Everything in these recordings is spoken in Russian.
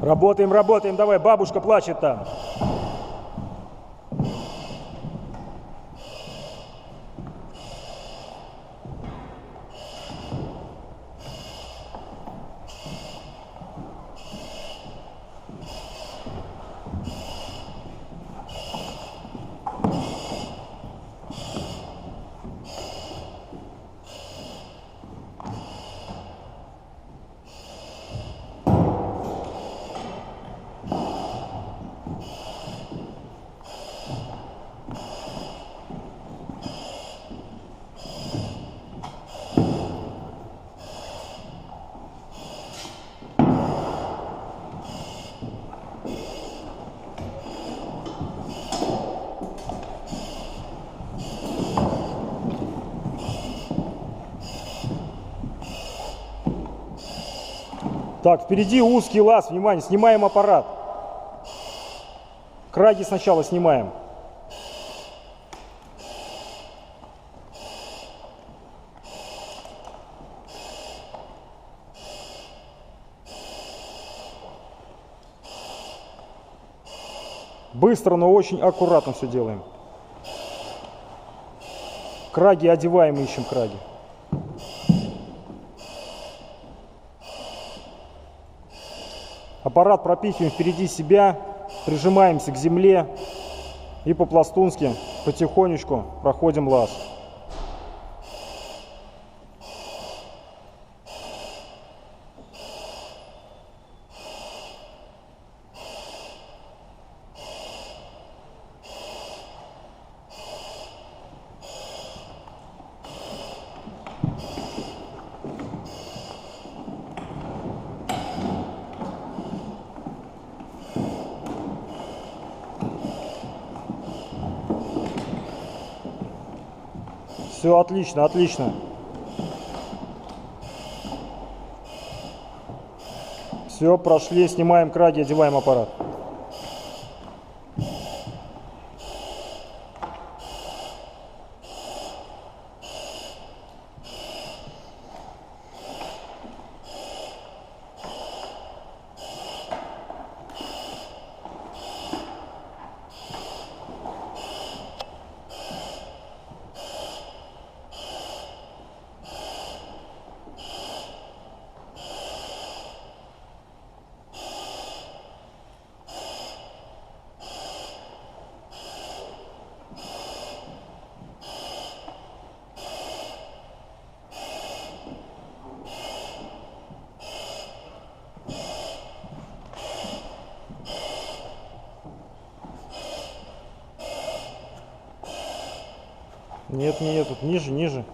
Работаем, работаем, давай, бабушка плачет там. Так, впереди узкий лаз, внимание, снимаем аппарат. Краги сначала снимаем. Быстро, но очень аккуратно все делаем. Краги одеваем, ищем краги. Аппарат пропихиваем впереди себя, прижимаемся к земле и по-пластунски потихонечку проходим лаз. Все отлично, отлично. Все, прошли, снимаем краги, одеваем аппарат. Нет, нет, тут ниже, ниже.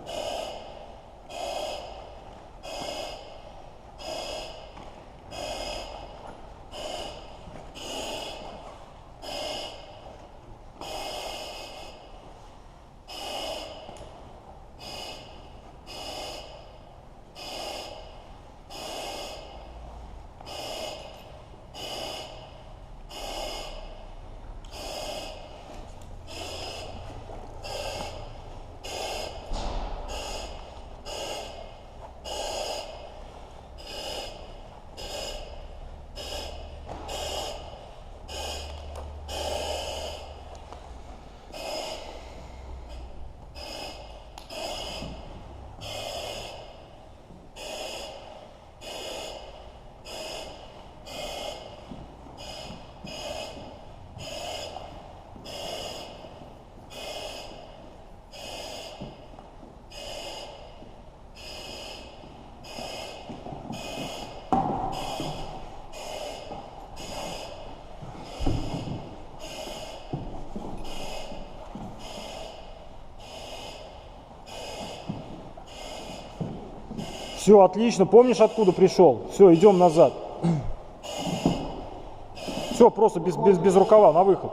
Все, отлично. Помнишь, откуда пришел? Все, идем назад. Все, просто без рукава, на выход.